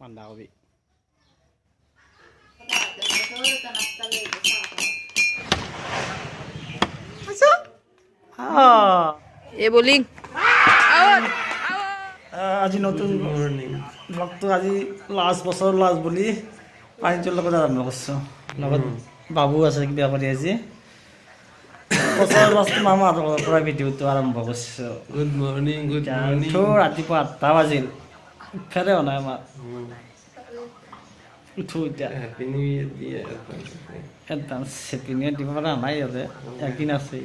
বন্ধাকবি এ বলিং আজি নতুন ব্লগটো আজি লাষ্ট বছৰ লাষ্ট বুলি পানীটোৰ লগত আৰম্ভ কৰিছোঁ লগত বাবু আছে কিবা কৰি আজি বছৰ লাষ্ট মামাহঁতৰ পৰা ভিডিঅ'টো আৰম্ভ কৰিছোঁ। গুড মৰ্নিং গুড মৰ্নিং ৰাতিপুৱা 8টা বাজিল উঠাৰে হোৱা নাই আমাৰ উঠো এতিয়া হ্যাপি নিউ ইয়াৰ দিয়ে এডভান্স হেপী নিউ ইয়াৰ দিব পৰা নাই ইয়াতে একদিন আছে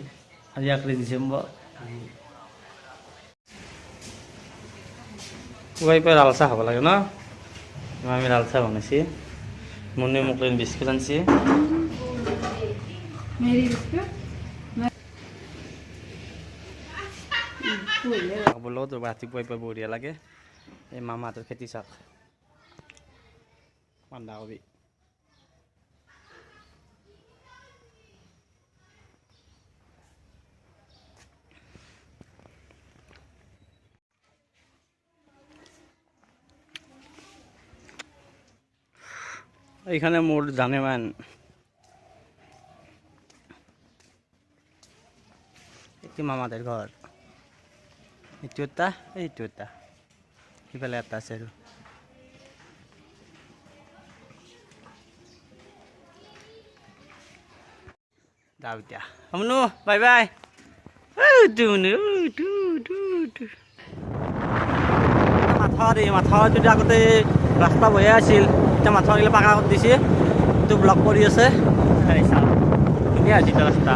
আজি 1 ডিচেম্বৰ পুৱাই পুৱাই লাল চাহ খাব লাগে ন আমি লাল চাহ বনাইছি মুন্নি মোক বিস্কুট আনছি লগত ৰাতিপুৱাই পুৱাই বঢ়িয়া লাগে এই মামাহঁতৰ খেতি চাওক বন্ধাকবি এইখানে মোৰ জানেমান এটি মামাদেৰ ঘৰ এইটো এটা এইটো এটা সিফালে এটা আছে আৰু যাওঁ এতিয়া আমনু বাই বাই মাথাৰ যদি আগতে ৰাস্তা বহে আছিল এতিয়া মাথাগিলা পাকা কৰি দিছে এইটো ব্লক কৰি আছে চাওঁ ধুনীয়া হৈছে ৰাস্তা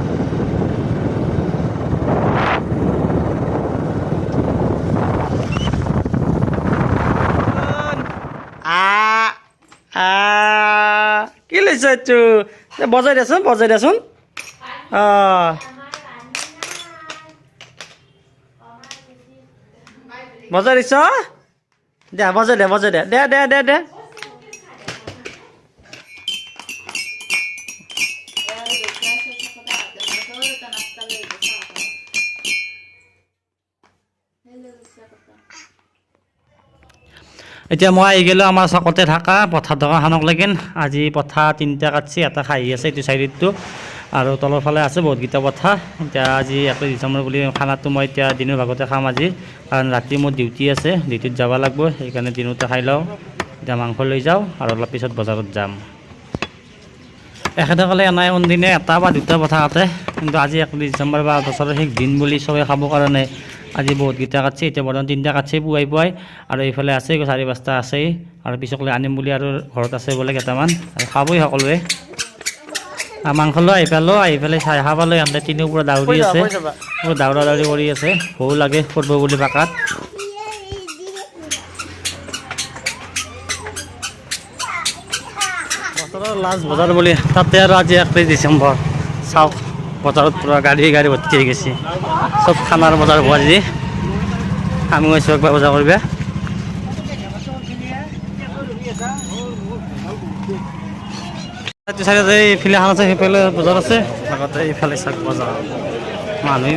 কি লৈছ এইটো বজাই দেচোন বজাই দিছ দে বজাই দে দে এতিয়া মই আহি গ'লোঁ আমাৰ চকতে থকা পথাৰ দোকানখনক লাগিন আজি পথাৰ 3টা কাটছি এটা খাই আছে এইটো চাইডটো আৰু তলৰ ফালে আছে বহুতকেইটা পথাৰ এতিয়া আজি 1 ডিচেম্বৰ বুলি খানাটো মই এতিয়া দিনৰ ভাগতে খাম আজি কাৰণ ৰাতি মোৰ ডিউটি আছে ডিউটিত যাব লাগিব সেইকাৰণে দিনতে খাই লওঁ এতিয়া মাংস লৈ যাওঁ আৰু অলপ পিছত বজাৰত যাম এখেতে ক'লে এনাই কোনদিনে এটা বা দুটা পথাৰ কাটে কিন্তু আজি 1 ডিচেম্বৰ বা বছৰৰ শেষ দিন বুলি চবে খাবৰ কাৰণে আজি বহুতকেইটা কাটছে এতিয়া বৰ্তমান 3টা কাটছে পুৱাই আৰু এইফালে আছে 4-5টা আছেই আৰু পিছকলৈ আনিম বুলি আৰু ঘৰত আছে বোলে কেইটামান আৰু খাবই সকলোৱে মাংস লৈ আহি পেলাই চাই খাব লৈ আনতে তিনিও পুৰা দাউৰি আছে পুৰা দাউৰি কৰি আছে ভয়ো লাগে ফুৰিব বুলি পাকাত বছৰৰ লাষ্ট বজাৰ বুলি তাতে আৰু আজি 1 ডিচেম্বৰ চাওক বজাৰত পুৰা গাড়ী ভৰ্তি হৈ গৈছে চব খানাৰ বজাৰ হ'ব আজি আমি গৈছোঁ একবাৰ বজাৰ কৰিব চাইডতে এইফালে এখন আছে সেইফালে বজাৰ আছে লগতে এইফালে চাওক বজাৰ মানুহ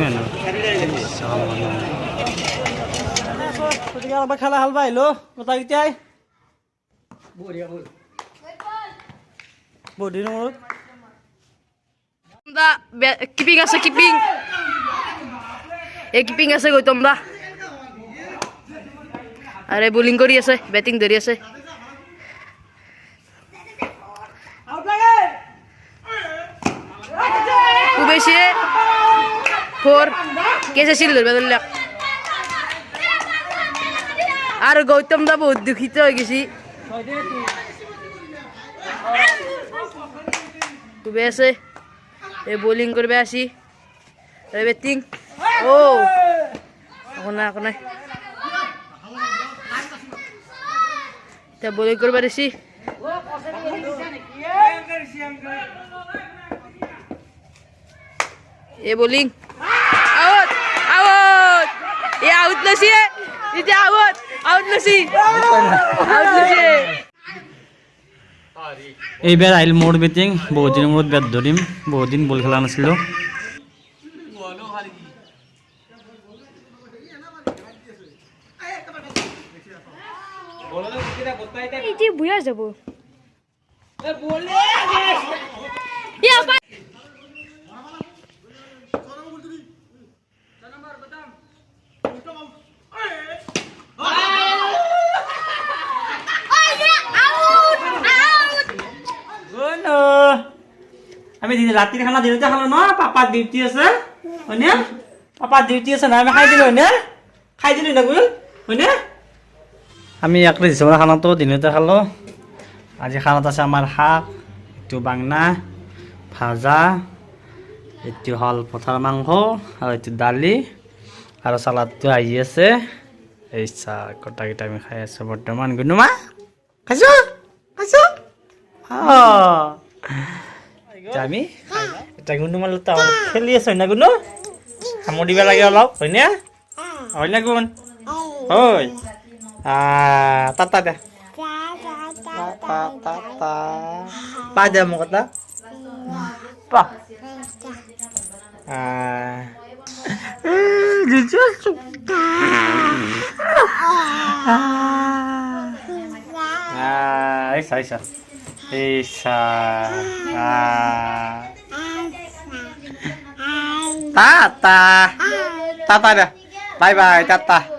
খেলা হাল বাই আহিলোঁ গোটাকেইটাই বহুত দিনৰ মূৰত কিপিং আছে কিপিং আছে গৌতম দা আৰে বোলিং কৰি আছে বেটিং ধৰি আছে বেশি 4 কেসে ছিল ধরবে আর গৌতম দা বহুত দুঃখিত হয়ে গেছি খুবই আছে এ বোলিং করবে আসি ব্যাটিং ও এখন নাই তা বোলিং করবে আসি এ বোলিং আউট এ আউট লছি এটা আউট লছি এইবাৰ আহিল মোৰ বেটিং বহুত দিনৰ মূৰত বেট ধৰিম বহুত দিন বল খেলা নাছিলোঁ এটি বুয়া যাব ইয়া বা আমি রাতির খানা দিনতে খালো ন পাপার ডিউটি আছে হয়নে পাপার ডিউটি আছে না আমি খাই দিলো হয়নে খাই দিলি না গুল হয়নে আমি একটু দিছো খানাটো দিনতে খালো আজি খানাত আছে আমার শাক একটু বাংনা ভাজা একটু হল পথার মাংস আর একটু ডালি আর সালাদটো আহি আছে এই চা গোটাকেইটা আমি খাই আছো বর্তমান গুনুমা খাইছো খাইছো আমি এটা গুনুমাৰ লগত খেলি আছো না গুনু কামোৰ দিব লাগে অলপ হয়নে হয় না গুণ হয় তাতা দে পা দে মোক এটা পা Isa, isa. Isa. Tata. Tata dah. Bye bye, Tata.